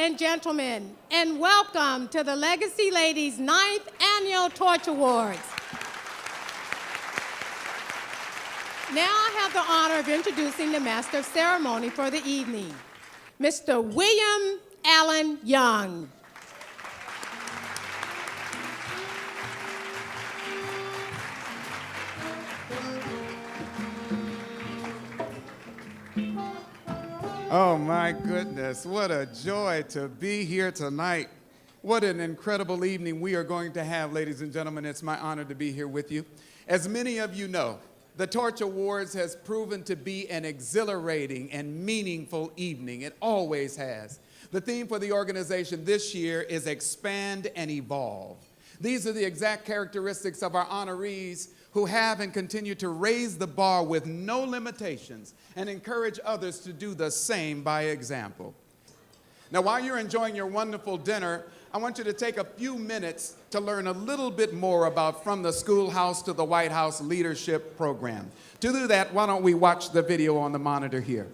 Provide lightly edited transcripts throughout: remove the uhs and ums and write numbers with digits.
and gentlemen, and welcome to the Legacy Ladies' 9th Annual Torch Awards. Now I have the honor of introducing the Master of Ceremony for the evening, Mr. William Allen Young. Oh my goodness, what a joy to be here tonight. What an incredible evening we are going to have, ladies and gentlemen. It's my honor to be here with you. As many of you know, the Torch Awards has proven to be an exhilarating and meaningful evening. It always has. The theme for the organization this year is Expand and Evolve. These are the exact characteristics of our honorees who have and continue to raise the bar with no limitations and encourage others to do the same by example. Now, while you're enjoying your wonderful dinner, I want you to take a few minutes to learn a little bit more about From the Schoolhouse to the White House Leadership Program. To do that, why don't we watch the video on the monitor here?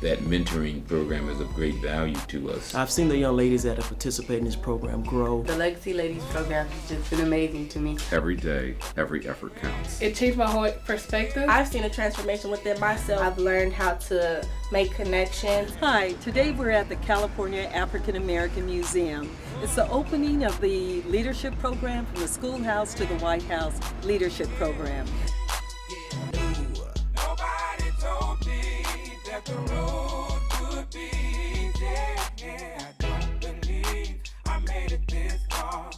That mentoring program is of great value to us. I've seen the young ladies that have participated in this program grow. The Legacy Ladies program has just been amazing to me. Every day, every effort counts. It changed my whole perspective. I've seen a transformation within myself. I've learned how to make connections. Hi, today we're at the California African American Museum. It's the opening of the leadership program From the Schoolhouse to the White House Leadership Program. Nobody told me that the road would be easy. I don't believe I made it this far.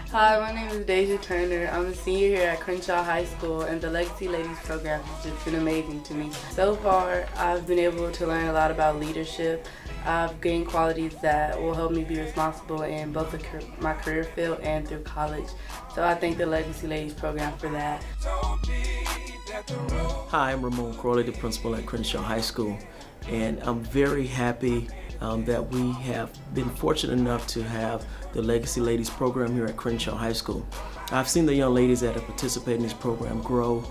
Hi, my name is Deja Turner. I'm a senior here at Crenshaw High School, and the Legacy Ladies program has just been amazing to me. So far, I've been able to learn a lot about leadership. I've gained qualities that will help me be responsible in both my career field and through college. So I thank the Legacy Ladies program for that. Hi, I'm Ramon Crowley, the principal at Crenshaw High School, and I'm very happy that we have been fortunate enough to have the Legacy Ladies program here at Crenshaw High School. I've seen the young ladies that have participated in this program grow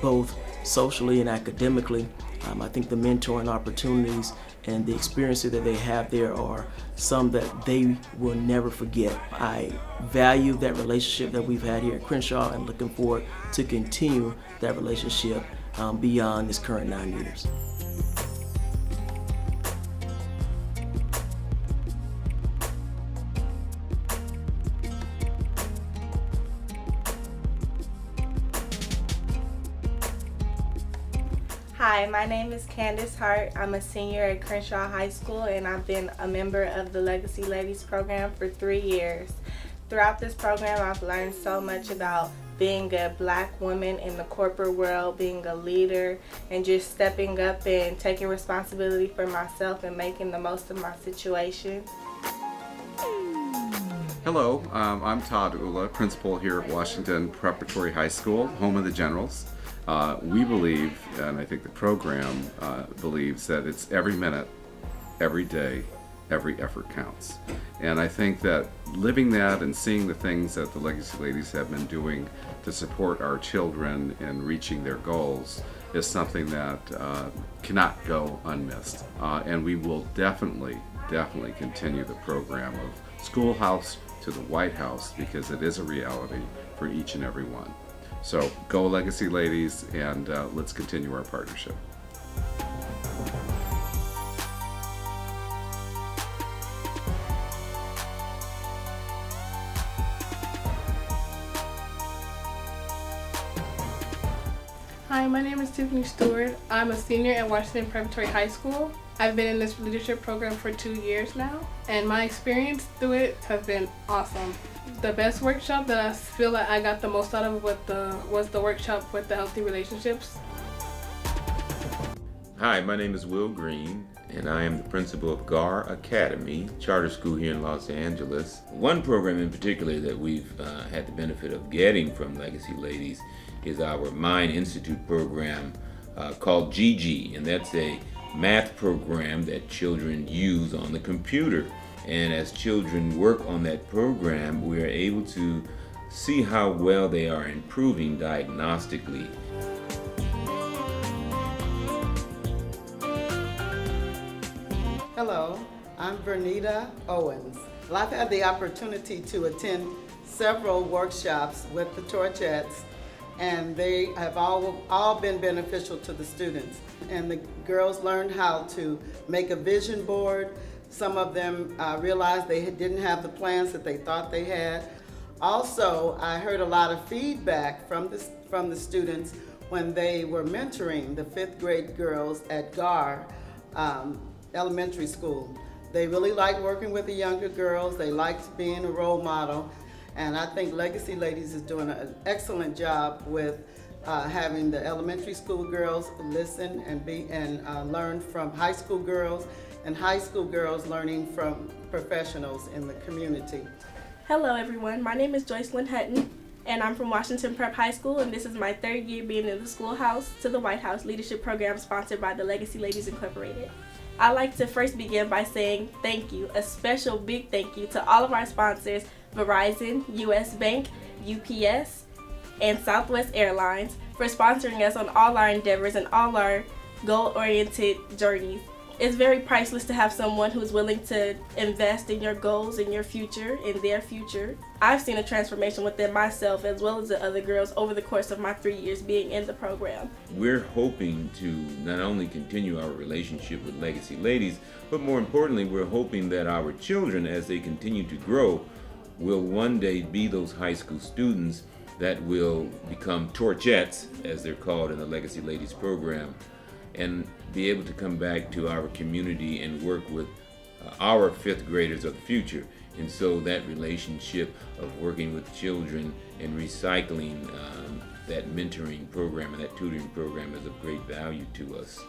both socially and academically. I think the mentoring opportunities and the experiences that they have there are some that they will never forget. I value that relationship that we've had here at Crenshaw and looking forward to continue that relationship beyond this current 9 years. Hi, my name is Candace Hart. I'm a senior at Crenshaw High School, and I've been a member of the Legacy Ladies program for 3 years. Throughout this program, I've learned so much about being a black woman in the corporate world, being a leader, and just stepping up and taking responsibility for myself and making the most of my situation. Hello, I'm Todd Ula, principal here at Washington Preparatory High School, home of the Generals. We believe, and I think the program believes, that it's every minute, every day, every effort counts. And I think that living that and seeing the things that the Legacy Ladies have been doing to support our children in reaching their goals is something that cannot go unmissed. And we will definitely continue the program of Schoolhouse to the White House, because it is a reality for each and every one. So go Legacy Ladies, and let's continue our partnership. Hi, my name is Tiffany Stewart. I'm a senior at Washington Preparatory High School. I've been in this leadership program for 2 years now, and my experience through it has been awesome. The best workshop that I feel like I got the most out of was the workshop with the healthy relationships. Hi, my name is Will Green, and I am the principal of GAR Academy, charter school here in Los Angeles. One program in particular that we've had the benefit of getting from Legacy Ladies is our Mind Institute program called GG, and that's a math program that children use on the computer. And as children work on that program, we are able to see how well they are improving diagnostically. I'm Vernita Owens. Well, I've had the opportunity to attend several workshops with the Torchettes, and they have all been beneficial to the students. And the girls learned how to make a vision board. Some of them realized they didn't have the plans that they thought they had. Also, I heard a lot of feedback from the students when they were mentoring the 5th grade girls at GAR Elementary School. They really liked working with the younger girls. They liked being a role model. And I think Legacy Ladies is doing an excellent job with having the elementary school girls listen and learn from high school girls, and high school girls learning from professionals in the community. Hello everyone, my name is Joycelyn Hutton, and I'm from Washington Prep High School, and this is my 3rd year being in the Schoolhouse to the White House Leadership Program sponsored by the Legacy Ladies Incorporated. I'd like to first begin by saying thank you, a special big thank you to all of our sponsors, Verizon, US Bank, UPS, and Southwest Airlines for sponsoring us on all our endeavors and all our goal-oriented journeys. It's very priceless to have someone who's willing to invest in your goals and your future, in their future. I've seen a transformation within myself as well as the other girls over the course of my 3 years being in the program. We're hoping to not only continue our relationship with Legacy Ladies, but more importantly, we're hoping that our children, as they continue to grow, will one day be those high school students that will become Torchettes, as they're called in the Legacy Ladies program, and be able to come back to our community and work with our 5th graders of the future. And so that relationship of working with children and recycling that mentoring program and that tutoring program is of great value to us.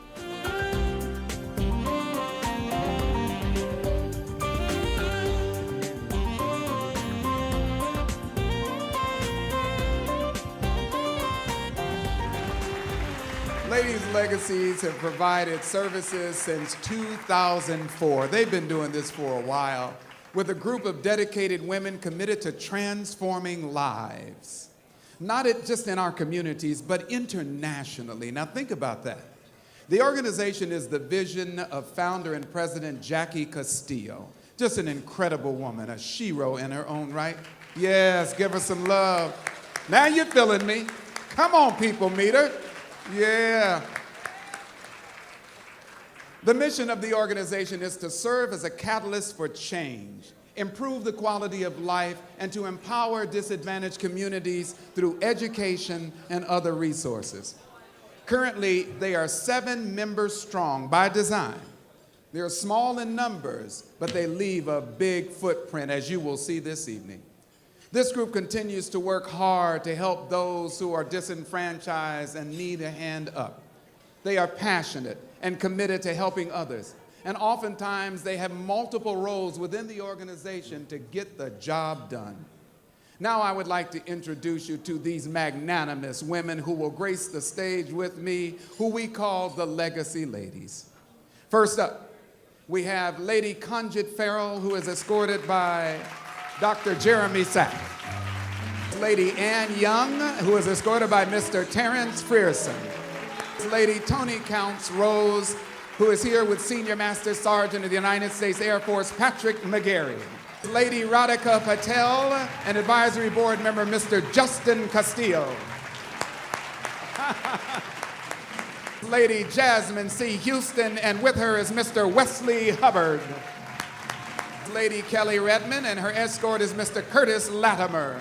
Ladies Legacies have provided services since 2004. They've been doing this for a while with a group of dedicated women committed to transforming lives. Not just in our communities, but internationally. Now think about that. The organization is the vision of founder and president Jackie Castillo. Just an incredible woman, a shero in her own right. Yes, give her some love. Now you're feeling me. Come on, people, meet her. Yeah. The mission of the organization is to serve as a catalyst for change, improve the quality of life, and to empower disadvantaged communities through education and other resources. Currently, they are 7 members strong by design. They're small in numbers, but they leave a big footprint, as you will see this evening. This group continues to work hard to help those who are disenfranchised and need a hand up. They are passionate and committed to helping others, and oftentimes they have multiple roles within the organization to get the job done. Now I would like to introduce you to these magnanimous women who will grace the stage with me, who we call the Legacy Ladies. First up, we have Lady Conjit Farrell, who is escorted by Dr. Jeremy Sack. Lady Ann Young, who is escorted by Mr. Terrence Frierson. Lady Tony Counts Rose, who is here with Senior Master Sergeant of the United States Air Force, Patrick McGarry. Lady Radhika Patel, and Advisory Board member, Mr. Justin Castillo. Lady Jasmine C. Houston, and with her is Mr. Wesley Hubbard. Lady Kelly Redmond, and her escort is Mr. Curtis Latimer.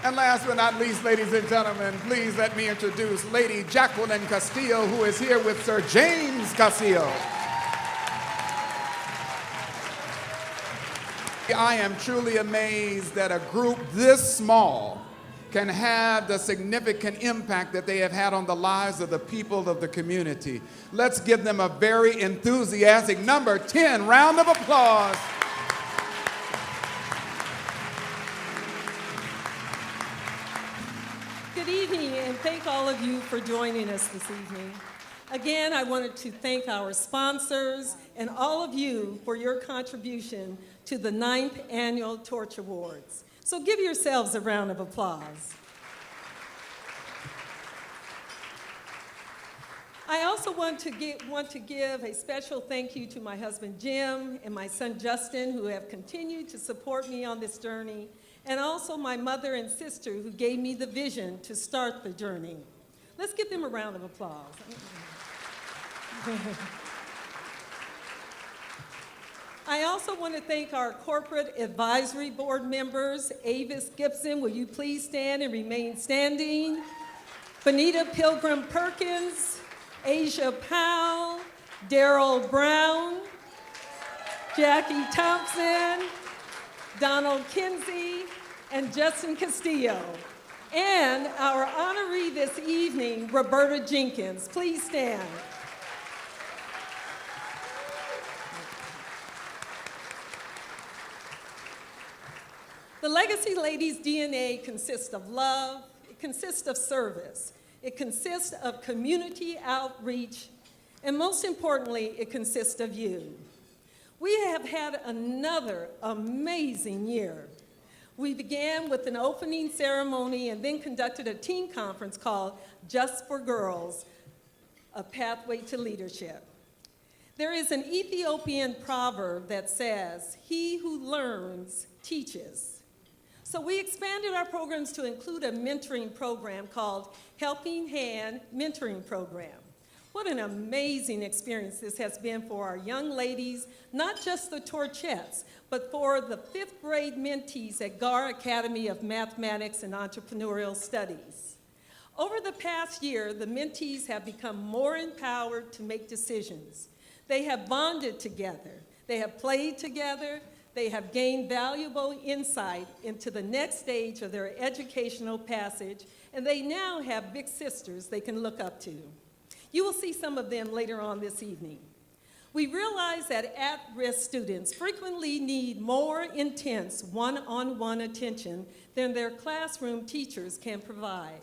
And last but not least, ladies and gentlemen, please let me introduce Lady Jacqueline Castillo, who is here with Sir James Castillo. I am truly amazed that a group this small can have the significant impact that they have had on the lives of the people of the community. Let's give them a very enthusiastic number 10 round of applause. Good evening, and thank all of you for joining us this evening. Again, I wanted to thank our sponsors and all of you for your contribution to the 9th Annual Torch Awards. So give yourselves a round of applause. I also want to give a special thank you to my husband Jim and my son Justin, who have continued to support me on this journey, and also my mother and sister who gave me the vision to start the journey. Let's give them a round of applause. I also want to thank our corporate advisory board members. Avis Gibson, will you please stand and remain standing? Benita Pilgrim Perkins, Asia Powell, Daryl Brown, Jackie Thompson, Donald Kinsey, and Justin Castillo. And our honoree this evening, Roberta Jenkins. Please stand. The Legacy Ladies' DNA consists of love, it consists of service, it consists of community outreach, and most importantly, it consists of you. We have had another amazing year. We began with an opening ceremony and then conducted a teen conference called Just for Girls, A Pathway to Leadership. There is an Ethiopian proverb that says, "He who learns teaches." So we expanded our programs to include a mentoring program called Helping Hand Mentoring Program. What an amazing experience this has been for our young ladies, not just the Torchettes, but for the 5th grade mentees at GAR Academy of Mathematics and Entrepreneurial Studies. Over the past year, the mentees have become more empowered to make decisions. They have bonded together, they have played together, they have gained valuable insight into the next stage of their educational passage, and they now have big sisters they can look up to. You will see some of them later on this evening. We realize that at-risk students frequently need more intense one-on-one attention than their classroom teachers can provide.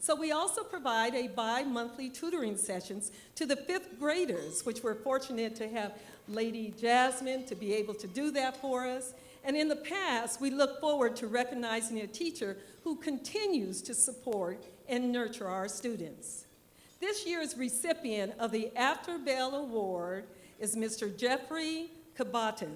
So we also provide a bi-monthly tutoring sessions to the 5th graders, which we're fortunate to have Lady Jasmine to be able to do that for us. And in the past, we look forward to recognizing a teacher who continues to support and nurture our students. This year's recipient of the After Bell Award is Mr. Jeffrey Kabatin.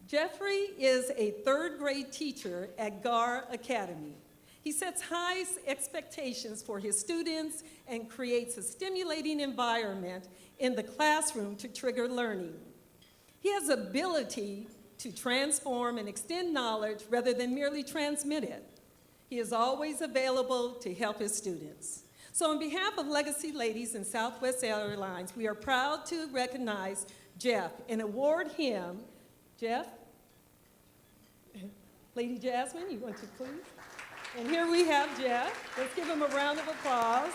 Jeffrey is a 3rd grade teacher at GAR Academy. He sets high expectations for his students and creates a stimulating environment in the classroom to trigger learning. He has the ability to transform and extend knowledge rather than merely transmit it. He is always available to help his students. So on behalf of Legacy Ladies and Southwest Airlines, we are proud to recognize Jeff and award him, Jeff, Lady Jasmine, you want to please? And here we have Jeff. Let's give him a round of applause.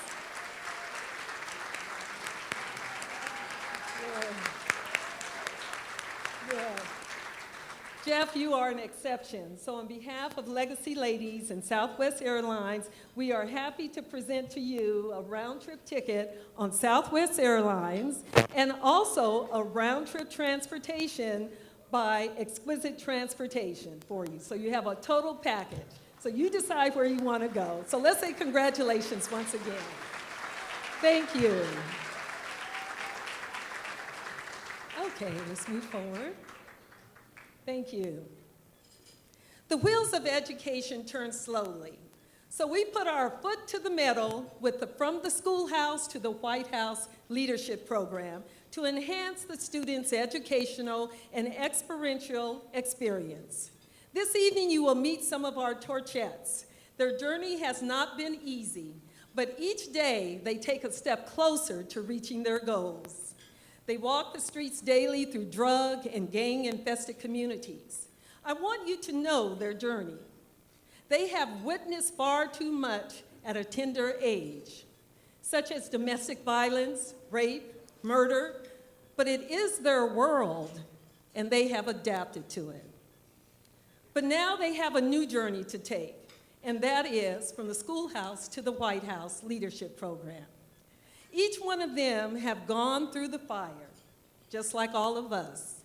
Yeah. Jeff, you are an exception. So on behalf of Legacy Ladies and Southwest Airlines, we are happy to present to you a round-trip ticket on Southwest Airlines and also a round-trip transportation by Exquisite Transportation for you. So you have a total package. So you decide where you want to go. So let's say congratulations once again. Thank you. Okay, let's move forward. Thank you. The wheels of education turn slowly. So we put our foot to the metal with the From the Schoolhouse to the White House Leadership Program to enhance the students' educational and experiential experience. This evening, you will meet some of our Torchettes. Their journey has not been easy, but each day they take a step closer to reaching their goals. They walk the streets daily through drug and gang-infested communities. I want you to know their journey. They have witnessed far too much at a tender age, such as domestic violence, rape, murder, but it is their world, and they have adapted to it. But now they have a new journey to take, and that is from the Schoolhouse to the White House Leadership Program. Each one of them have gone through the fire, just like all of us.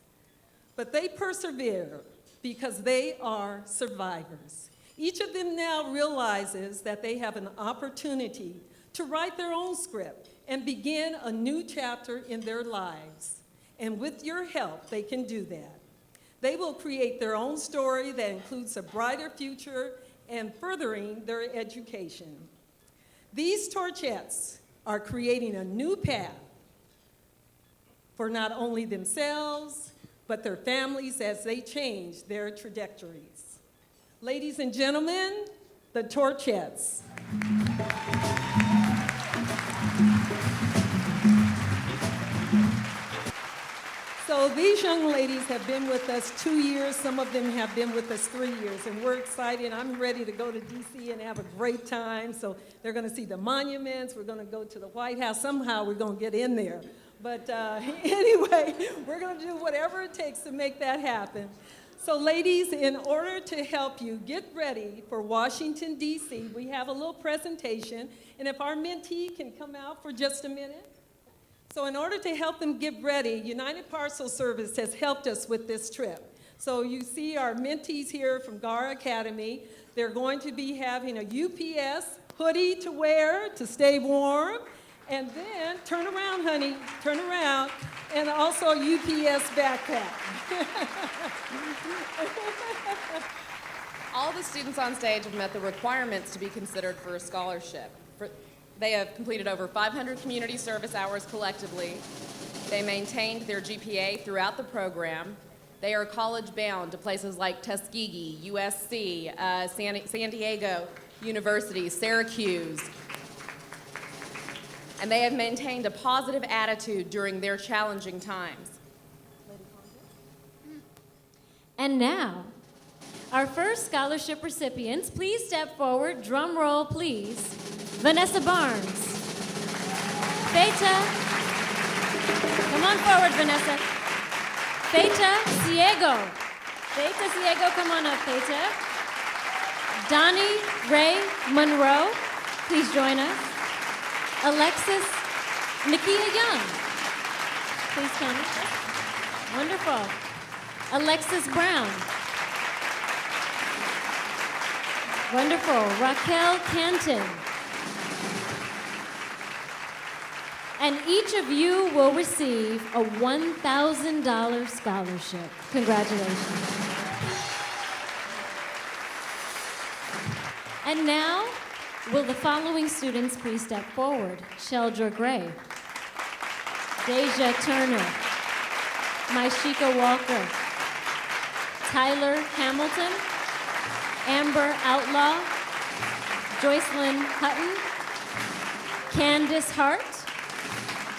But they persevere because they are survivors. Each of them now realizes that they have an opportunity to write their own script and begin a new chapter in their lives. And with your help, they can do that. They will create their own story that includes a brighter future and furthering their education. These Torchettes are creating a new path for not only themselves, but their families as they change their trajectories. Ladies and gentlemen, the Torchettes. So these young ladies have been with us 2 years. Some of them have been with us 3 years, and we're excited. I'm ready to go to DC and have a great time. So they're going to see the monuments. We're going to go to the White House. Somehow we're going to get in there. But anyway, we're going to do whatever it takes to make that happen. So ladies, in order to help you get ready for Washington, D.C., we have a little presentation. And if our mentee can come out for just a minute. So in order to help them get ready, United Parcel Service has helped us with this trip. So you see our mentees here from GAR Academy. They're going to be having a UPS hoodie to wear to stay warm. And then, turn around, honey, turn around, and also a UPS backpack. All the students on stage have met the requirements to be considered for a scholarship. They have completed over 500 community service hours collectively. They maintained their GPA throughout the program. They are college-bound to places like Tuskegee, USC, San Diego University, Syracuse. And they have maintained a positive attitude during their challenging times. And now, our first scholarship recipients, please step forward. Drum roll, please. Vanessa Barnes. Feta. Come on forward, Vanessa. Feta Ciego. Feta Ciego, come on up, Feta. Donnie Ray Monroe, please join us. Alexis Nakia Young, please come. Wonderful. Alexis Brown. Wonderful. Raquel Canton. And each of you will receive a $1,000 scholarship. Congratulations. And now, will the following students please step forward? Sheldra Gray, Deja Turner, Maishika Walker, Tyler Hamilton, Amber Outlaw, Joycelyn Hutton, Candace Hart,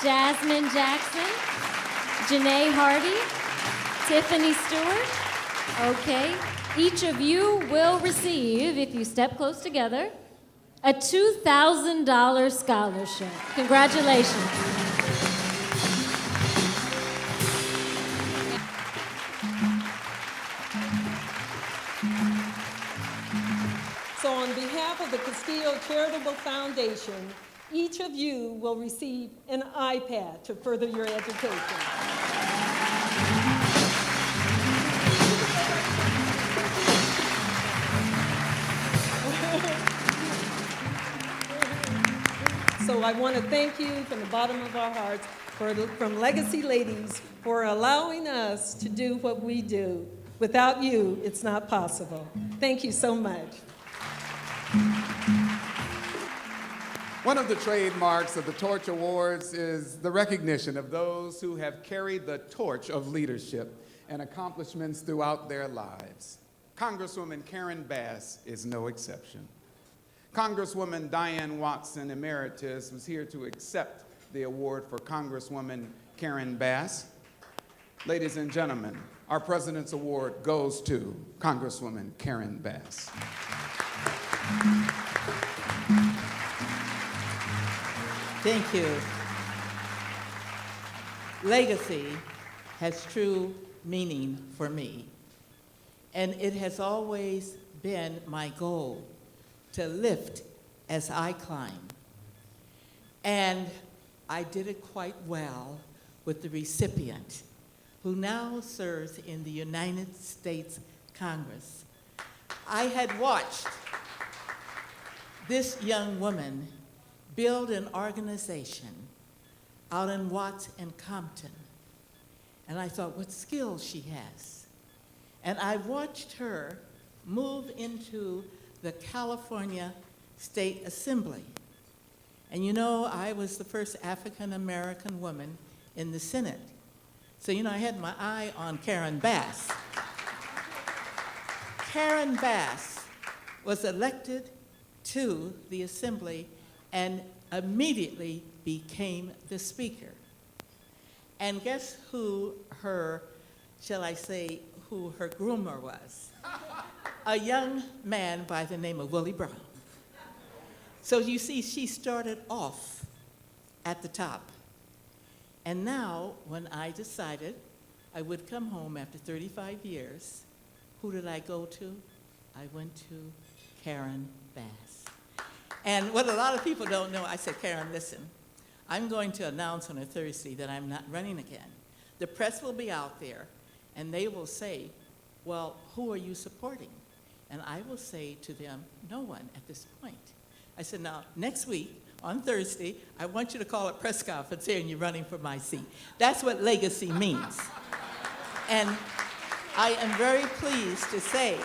Jasmine Jackson, Janae Hardy, Tiffany Stewart. Okay, each of you will receive, if you step close together, a $2,000 scholarship. Congratulations. So on behalf of the Castillo Charitable Foundation, each of you will receive an iPad to further your education. So I want to thank you from the bottom of our hearts from Legacy Ladies for allowing us to do what we do. Without you, it's not possible. Thank you so much. One of the trademarks of the Torch Awards is the recognition of those who have carried the torch of leadership and accomplishments throughout their lives. Congresswoman Karen Bass is no exception. Congresswoman Diane Watson, Emeritus, was here to accept the award for Congresswoman Karen Bass. Ladies and gentlemen, our President's Award goes to Congresswoman Karen Bass. Thank you. Legacy has true meaning for me, and it has always been my goal to lift as I climb. And I did it quite well with the recipient, who now serves in the United States Congress. I had watched this young woman build an organization out in Watts and Compton. And I thought, what skills she has. And I watched her move into the California State Assembly. And you know, I was the first African-American woman in the Senate. So, you know, I had my eye on Karen Bass. Karen Bass was elected to the Assembly and immediately became the Speaker. And guess who her, shall I say, who her groomer was? A young man by the name of Willie Brown. So you see, she started off at the top. And now, when I decided I would come home after 35 years, who did I go to? I went to Karen Bass. And what a lot of people don't know, I said, Karen, listen, I'm going to announce on a Thursday that I'm not running again. The press will be out there, and they will say, well, who are you supporting? And I will say to them, no one at this point. I said, now, next week, on Thursday, I want you to call a press conference saying you're running for my seat. That's what legacy means. And I am very pleased to say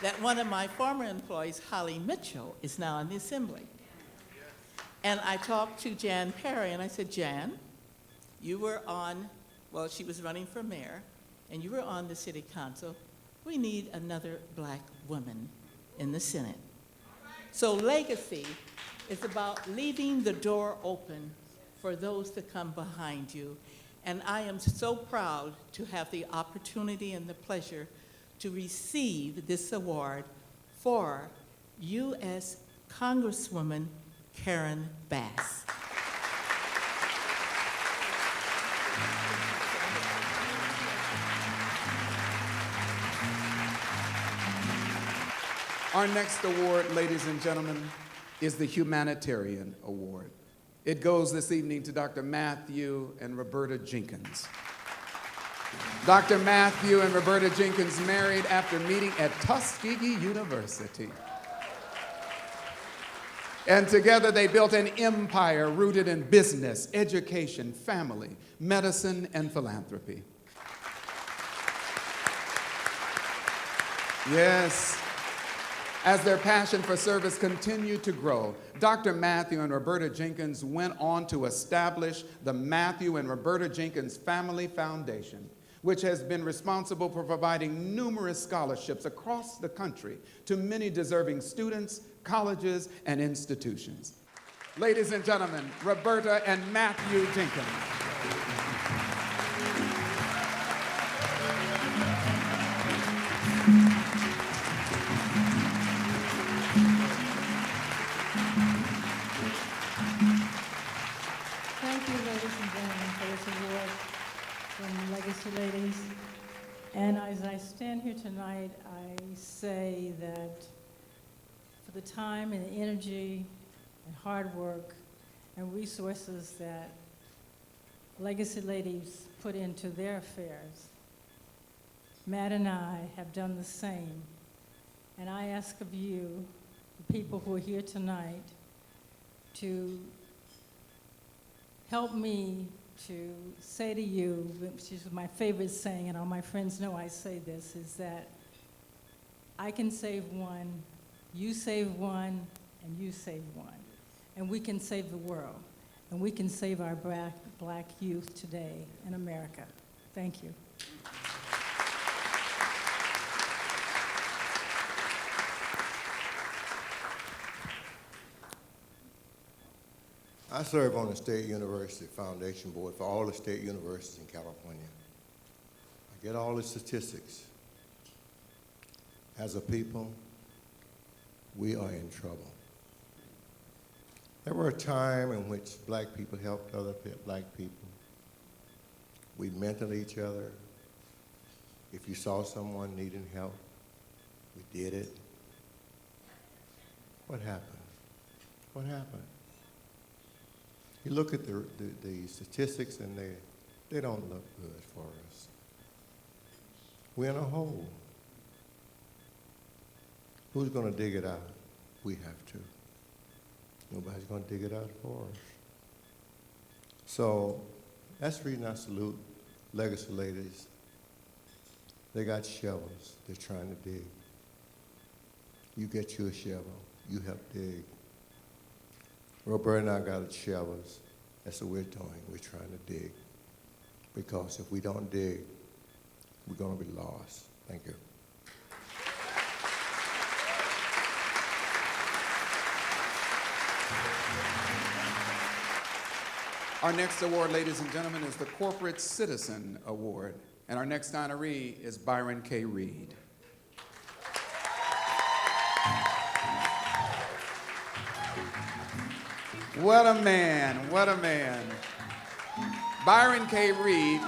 that one of my former employees, Holly Mitchell, is now in the Assembly. And I talked to Jan Perry, and I said, Jan, you were on, well, she was running for mayor, and you were on the city council. We need another black woman in the Senate. So legacy is about leaving the door open for those to come behind you. And I am so proud to have the opportunity and the pleasure to receive this award for U.S. Congresswoman Karen Bass. Our next award, ladies and gentlemen, is the Humanitarian Award. It goes this evening to Dr. Matthew and Roberta Jenkins. Dr. Matthew and Roberta Jenkins married after meeting at Tuskegee University. And together they built an empire rooted in business, education, family, medicine, and philanthropy. Yes. As their passion for service continued to grow, Dr. Matthew and Roberta Jenkins went on to establish the Matthew and Roberta Jenkins Family Foundation, which has been responsible for providing numerous scholarships across the country to many deserving students, colleges, and institutions. Ladies and gentlemen, Roberta and Matthew Jenkins. Thank you, ladies and gentlemen, for this award from Legacy Ladies. And as I stand here tonight, I say that for the time and energy and hard work and resources that Legacy Ladies put into their affairs, Matt and I have done the same. And I ask of you, the people who are here tonight, to help me to say to you, which is my favorite saying, and all my friends know I say this, is that I can save one, you save one, and you save one. And we can save the world. And we can save our black youth today in America. Thank you. I serve on the State University Foundation Board for all the state universities in California. I get all the statistics. As a people, we are in trouble. There were a time in which black people helped other black people. We mentored each other. If you saw someone needing help, we did it. What happened? What happened? You look at the statistics and they don't look good for us. We're in a hole. Who's going to dig it out? We have to. Nobody's going to dig it out for us. So that's the reason I salute legacy ladies. They got shovels. They're trying to dig. You get you a shovel. You help dig. Roberta and I got shovels. That's what we're doing. We're trying to dig. Because if we don't dig, we're going to be lost. Thank you. Our next award, ladies and gentlemen, is the Corporate Citizen Award. And our next honoree is Byron K. Reed. What a man, what a man. Byron K. Reed.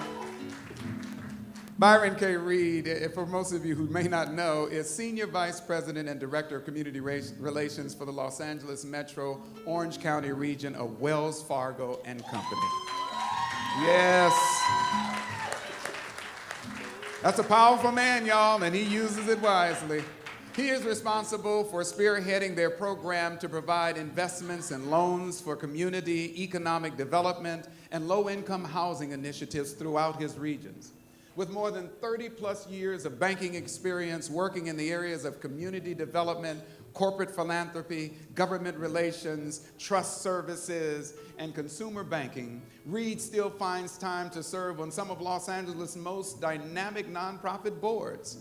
Byron K. Reed, for most of you who may not know, is Senior Vice President and Director of Community Relations for the Los Angeles Metro Orange County region of Wells Fargo and Company. Yes. That's a powerful man, y'all, and he uses it wisely. He is responsible for spearheading their program to provide investments and loans for community, economic development, and low-income housing initiatives throughout his regions. With more than 30-plus years of banking experience working in the areas of community development, corporate philanthropy, government relations, trust services, and consumer banking, Reed still finds time to serve on some of Los Angeles' most dynamic nonprofit boards.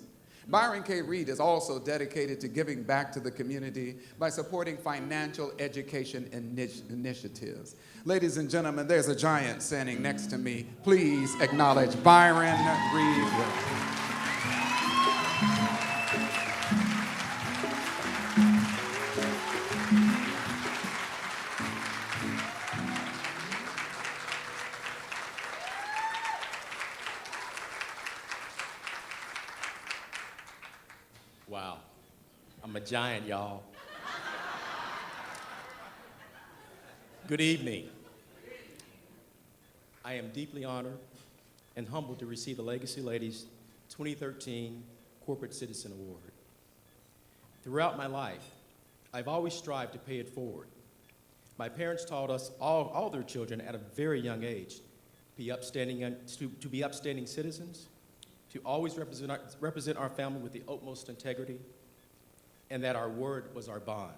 Byron K. Reed is also dedicated to giving back to the community by supporting financial education initiatives. Ladies and gentlemen, there's a giant standing next to me. Please acknowledge Byron Reed. Wow, I'm a giant, y'all. Good evening. I am deeply honored and humbled to receive the Legacy Ladies 2013 Corporate Citizen Award. Throughout my life, I've always strived to pay it forward. My parents taught us, all their children at a very young age, to be upstanding citizens, to always represent our family with the utmost integrity, and that our word was our bond,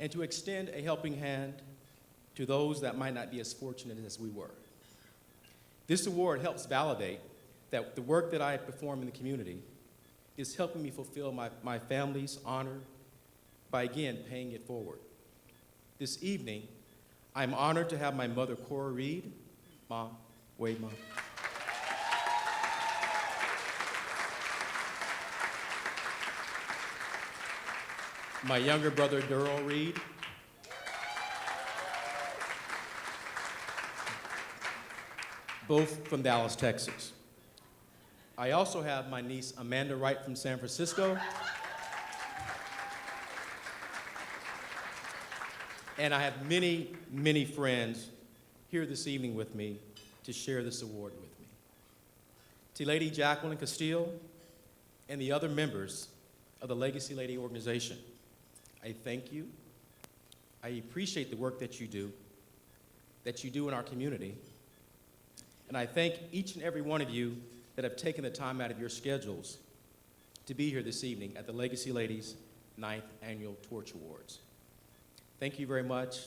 and to extend a helping hand to those that might not be as fortunate as we were. This award helps validate that the work that I perform in the community is helping me fulfill my family's honor by, again, paying it forward. This evening, I'm honored to have my mother, Cora Reed, Mom, wave, Mom. My younger brother, Daryl Reed. Both from Dallas, Texas. I also have my niece, Amanda Wright from San Francisco. And I have many, many friends here this evening with me to share this award with me. To Lady Jacqueline Castile and the other members of the Legacy Lady organization, I thank you. I appreciate the work that you do in our community. And I thank each and every one of you that have taken the time out of your schedules to be here this evening at the Legacy Ladies 9th Annual Torch Awards. Thank you very much.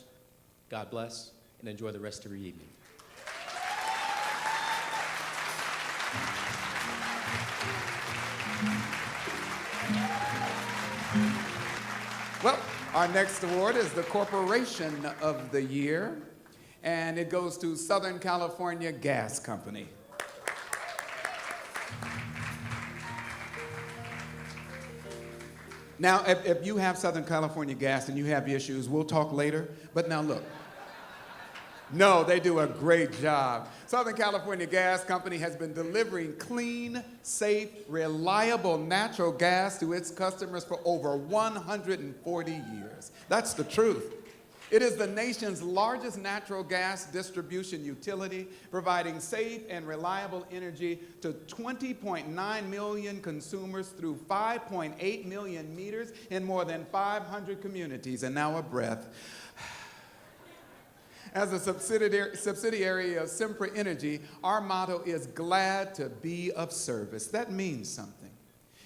God bless, and enjoy the rest of your evening. Well, our next award is the Corporation of the Year, and it goes to Southern California Gas Company. Now, if you have Southern California Gas and you have issues, we'll talk later, but now look. No, they do a great job. Southern California Gas Company has been delivering clean, safe, reliable natural gas to its customers for over 140 years. That's the truth. It is the nation's largest natural gas distribution utility, providing safe and reliable energy to 20.9 million consumers through 5.8 million meters in more than 500 communities. And now a breath. As a subsidiary of Sempra Energy, our motto is glad to be of service. That means something.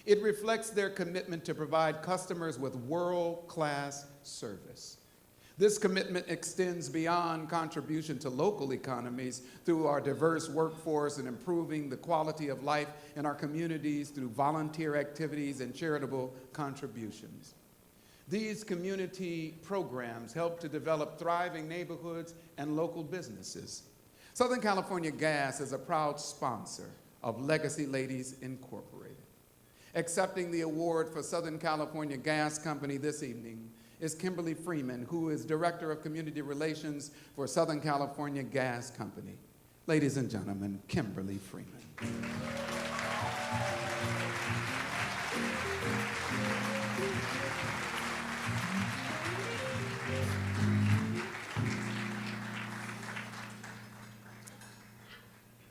It reflects their commitment to provide customers with world-class service. This commitment extends beyond contribution to local economies through our diverse workforce and improving the quality of life in our communities through volunteer activities and charitable contributions. These community programs help to develop thriving neighborhoods and local businesses. Southern California Gas is a proud sponsor of Legacy Ladies Incorporated. Accepting the award for Southern California Gas Company this evening is Kimberly Freeman, who is Director of Community Relations for Southern California Gas Company. Ladies and gentlemen, Kimberly Freeman.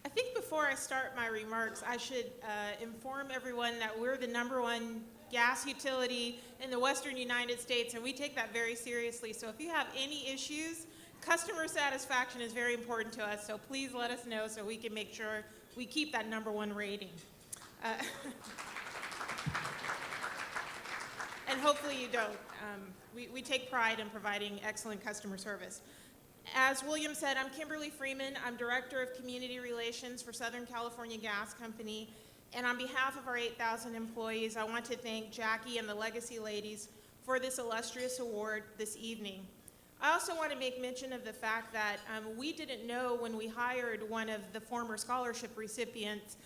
I think before I start my remarks, I should inform everyone that we're the #1 gas utility in the Western United States, and we take that very seriously. So if you have any issues, customer satisfaction is very important to us, so please let us know so we can make sure we keep that #1 rating. And hopefully you don't. We take pride in providing excellent customer service. As William said, I'm Kimberly Freeman. I'm Director of Community Relations for Southern California Gas Company. And on behalf of our 8,000 employees, I want to thank Jackie and the Legacy Ladies for this illustrious award this evening. I also want to make mention of the fact that we didn't know when we hired one of the former scholarship recipients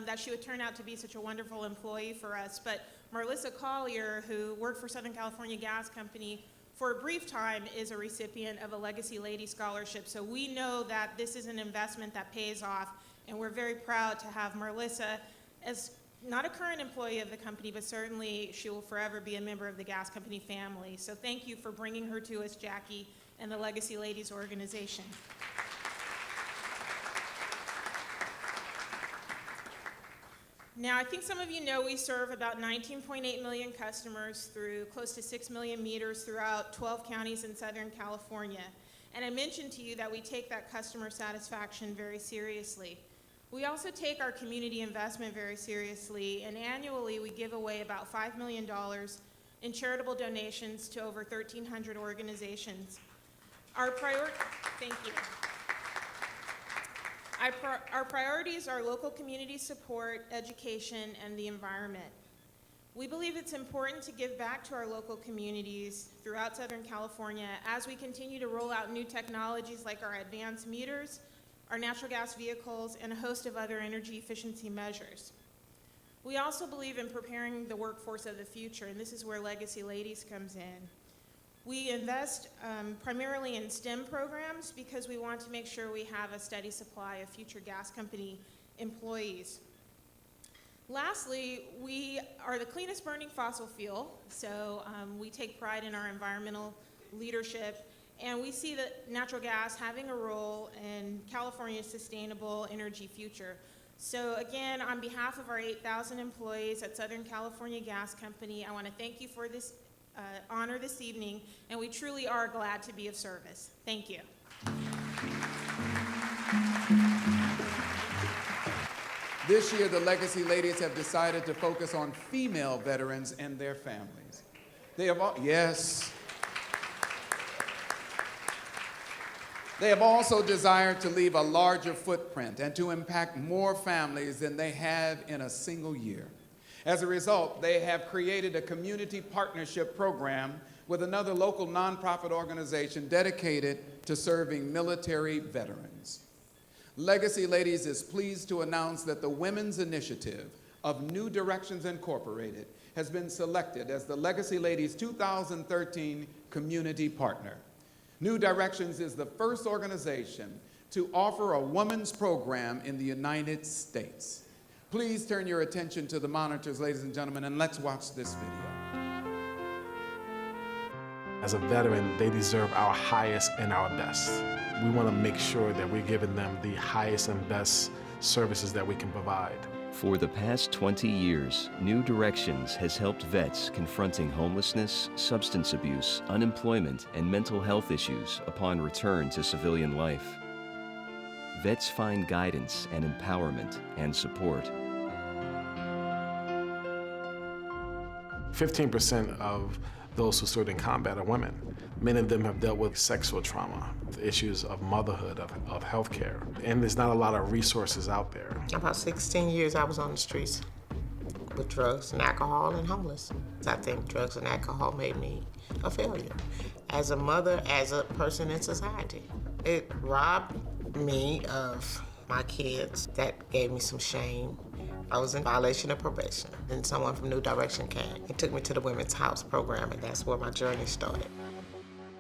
that she would turn out to be such a wonderful employee for us. But Marlissa Collier, who worked for Southern California Gas Company for a brief time, is a recipient of a Legacy Lady Scholarship. So we know that this is an investment that pays off, and we're very proud to have Marlissa as not a current employee of the company, but certainly she will forever be a member of the gas company family. So thank you for bringing her to us, Jackie, and the Legacy Ladies organization. Now, I think some of you know we serve about 19.8 million customers through close to 6 million meters throughout 12 counties in Southern California. And I mentioned to you that we take that customer satisfaction very seriously. We also take our community investment very seriously, and annually we give away about $5 million in charitable donations to over 1,300 organizations. Thank you. Our priorities are local community support, education, and the environment. We believe it's important to give back to our local communities throughout Southern California as we continue to roll out new technologies like our advanced meters, our natural gas vehicles, and a host of other energy efficiency measures. We also believe in preparing the workforce of the future, and this is where Legacy Ladies comes in. We invest primarily in STEM programs because we want to make sure we have a steady supply of future gas company employees. Lastly, we are the cleanest burning fossil fuel, so we take pride in our environmental leadership, and we see that natural gas having a role in California's sustainable energy future. So again, on behalf of our 8,000 employees at Southern California Gas Company, I want to thank you for this honor this evening, and we truly are glad to be of service. Thank you. This year, the Legacy Ladies have decided to focus on female veterans and their families. They have They have also desired to leave a larger footprint and to impact more families than they have in a single year. As a result, they have created a community partnership program with another local nonprofit organization dedicated to serving military veterans. Legacy Ladies is pleased to announce that the Women's Initiative of New Directions Incorporated has been selected as the Legacy Ladies 2013 Community Partner. New Directions is the first organization to offer a women's program in the United States. Please turn your attention to the monitors, ladies and gentlemen, and let's watch this video. As a veteran, they deserve our highest and our best. We want to make sure that we're giving them the highest and best services that we can provide. For the past 20 years, New Directions has helped vets confronting homelessness, substance abuse, unemployment, and mental health issues upon return to civilian life. Vets find guidance and empowerment and support. 15% of those who served in combat are women. Many of them have dealt with sexual trauma, the issues of motherhood, of healthcare, and there's not a lot of resources out there. About 16 years I was on the streets with drugs and alcohol and homeless. I think drugs and alcohol made me a failure as a mother, as a person in society. It robbed me of my kids. That gave me some shame. I was in violation of probation. Then someone from New Direction came and took me to the Women's House program, and that's where my journey started.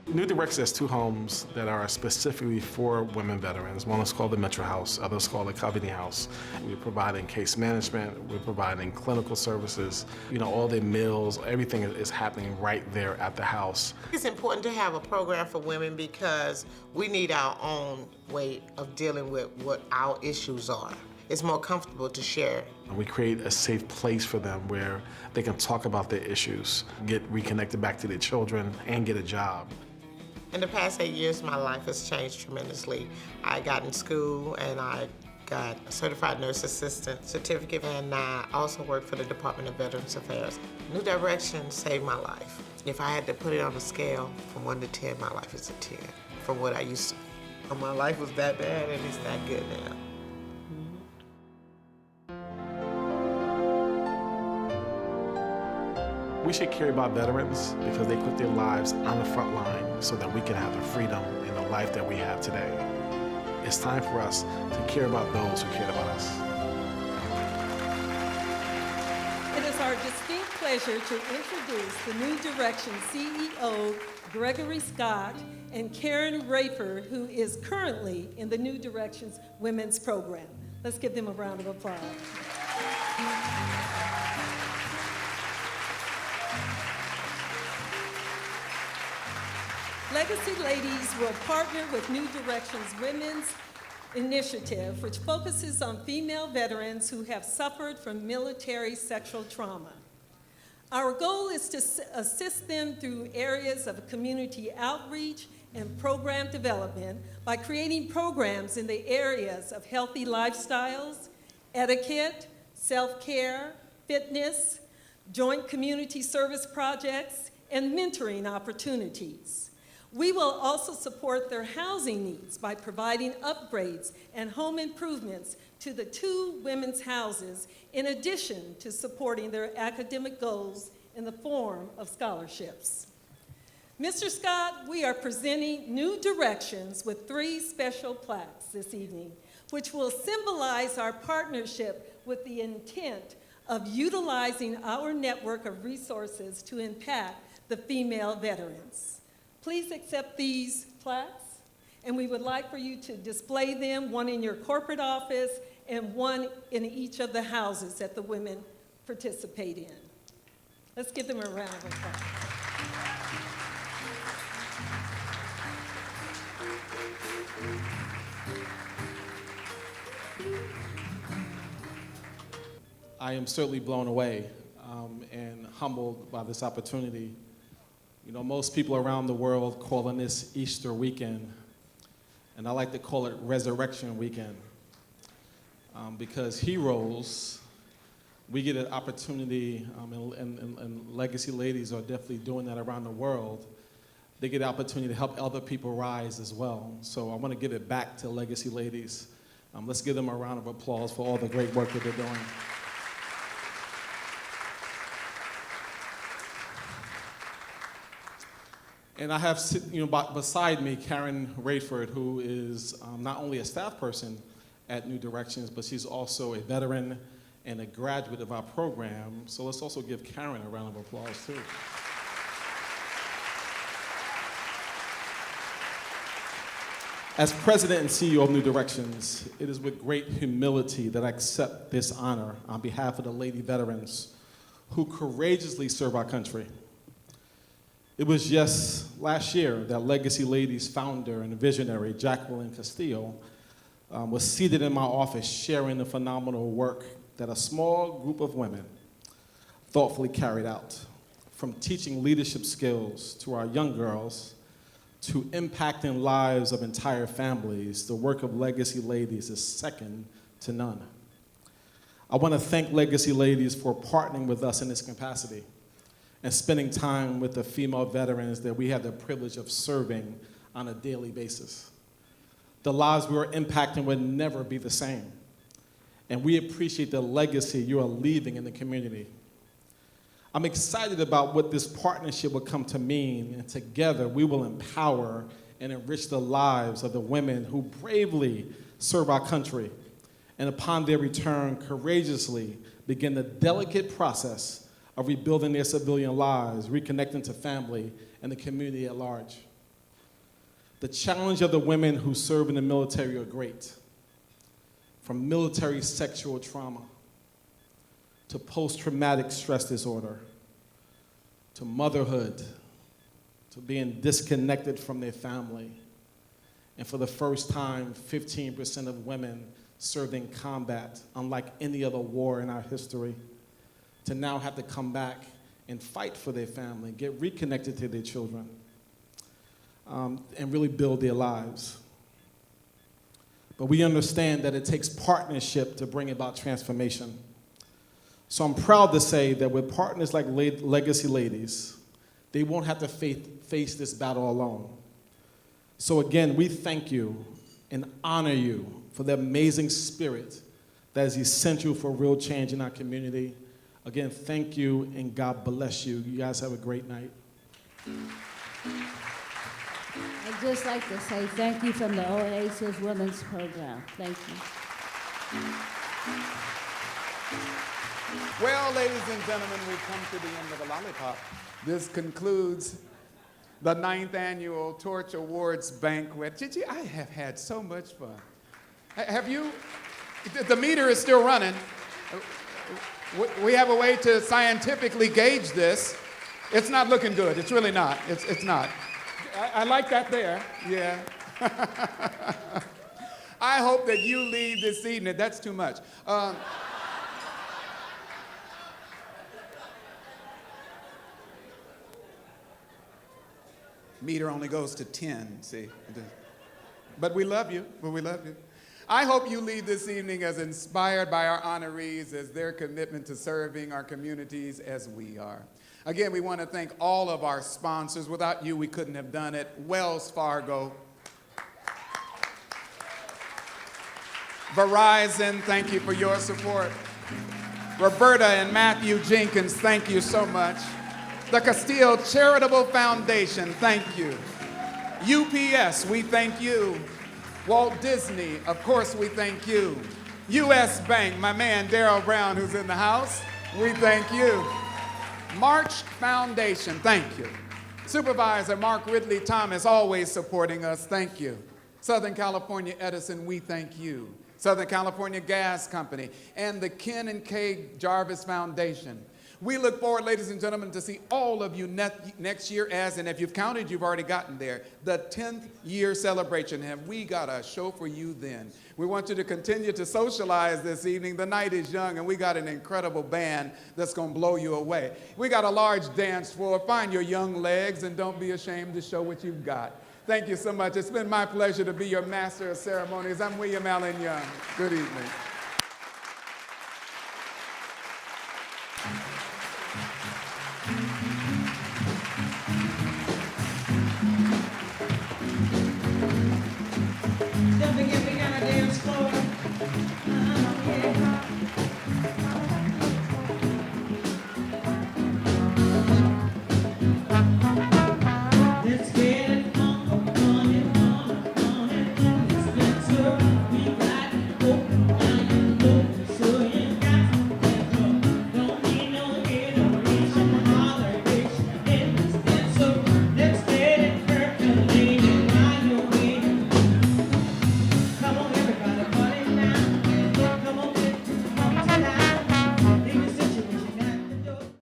New Directions has 2 homes that are specifically for women veterans. One is called the Metro House, other is called the Coveney House. We're providing case management, we're providing clinical services, all their meals, everything is happening right there at the house. It's important to have a program for women because we need our own way of dealing with what our issues are. It's more comfortable to share. We create a safe place for them where they can talk about their issues, get reconnected back to their children, and get a job. In the past 8 years, my life has changed tremendously. I got in school and I got a certified nurse assistant certificate, and I also worked for the Department of Veterans Affairs. New Direction saved my life. If I had to put it on a scale from 1 to 10, my life is a 10 from what I used to be. My life was that bad and it's that good now. We should care about veterans because they put their lives on the front line so that we can have the freedom and the life that we have today. It's time for us to care about those who care about us. It is our distinct pleasure to introduce the New Direction CEO, Gregory Scott, and Karen Rayford, who is currently in the New Directions Women's Program. Let's give them a round of applause. Legacy Ladies will partner with New Directions Women's Initiative, which focuses on female veterans who have suffered from military sexual trauma. Our goal is to assist them through areas of community outreach and program development by creating programs in the areas of healthy lifestyles, etiquette, self-care, fitness, joint community service projects, and mentoring opportunities. We will also support their housing needs by providing upgrades and home improvements to the 2 women's houses, in addition to supporting their academic goals in the form of scholarships. Mr. Scott, we are presenting New Directions with 3 special plaques this evening, which will symbolize our partnership with the intent of utilizing our network of resources to impact the female veterans. Please accept these plaques, and we would like for you to display them, one in your corporate office and one in each of the houses that the women participate in. Let's give them a round of applause. I am certainly blown away and humbled by this opportunity. Most people around the world calling this Easter weekend, and I like to call it Resurrection Weekend, because heroes, we get an opportunity, and Legacy Ladies are definitely doing that around the world. They get an opportunity to help other people rise as well. So I want to give it back to Legacy Ladies. Let's give them a round of applause for all the great work that they're doing. And I have, beside me, Karen Rayford, who is not only a staff person at New Directions, but she's also a veteran and a graduate of our program. So let's also give Karen a round of applause, too. As president and CEO of New Directions, it is with great humility that I accept this honor on behalf of the lady veterans who courageously serve our country. It was just last year that Legacy Ladies founder and visionary Jacqueline Castillo was seated in my office sharing the phenomenal work that a small group of women thoughtfully carried out, from teaching leadership skills to our young girls to impacting lives of entire families. The work of Legacy Ladies is second to none. I want to thank Legacy Ladies for partnering with us in this capacity and spending time with the female veterans that we have the privilege of serving on a daily basis. The lives we are impacting will never be the same, and we appreciate the legacy you are leaving in the community. I'm excited about what this partnership will come to mean, and together we will empower and enrich the lives of the women who bravely serve our country, and upon their return, courageously begin the delicate process of rebuilding their civilian lives, reconnecting to family and the community at large. The challenge of the women who serve in the military are great, from military sexual trauma to post-traumatic stress disorder, to motherhood, to being disconnected from their family. And for the first time, 15% of women served in combat, unlike any other war in our history, to now have to come back and fight for their family, get reconnected to their children, and really build their lives. But we understand that it takes partnership to bring about transformation. So I'm proud to say that with partners like Legacy Ladies, they won't have to face this battle alone. So again, we thank you and honor you for the amazing spirit that is essential for real change in our community. Again, thank you and God bless you. You guys have a great night. I'd just like to say thank you from the Oasis Women's Program. Thank you. Well, ladies and gentlemen, we've come to the end of the lollipop. This concludes the 9th Annual Torch Awards Banquet. Gigi, I have had so much fun. Have you? The meter is still running. We have a way to scientifically gauge this. It's not looking good. It's really not. It's not. I like that there. Yeah. I hope that you leave this evening. That's too much. Meter only goes to 10, see. But we love you. I hope you leave this evening as inspired by our honorees as their commitment to serving our communities as we are. Again, we want to thank all of our sponsors. Without you, we couldn't have done it. Wells Fargo, Verizon, thank you for your support. Roberta and Matthew Jenkins, thank you so much. The Castile Charitable Foundation, thank you. UPS, we thank you. Walt Disney, of course we thank you. U.S. Bank, my man Darryl Brown who's in the house, we thank you. March Foundation, thank you. Supervisor Mark Ridley Thomas, always supporting us, thank you. Southern California Edison, we thank you. Southern California Gas Company, and the Ken and Kay Jarvis Foundation. We look forward, ladies and gentlemen, to see all of you next year as, and if you've counted, you've already gotten there, the 10th year celebration. Have we got a show for you then? We want you to continue to socialize this evening. The night is young, and we got an incredible band that's going to blow you away. We got a large dance floor. Find your young legs, and don't be ashamed to show what you've got. Thank you so much. It's been my pleasure to be your master of ceremonies. I'm William Allen Young. Good evening. Thank you.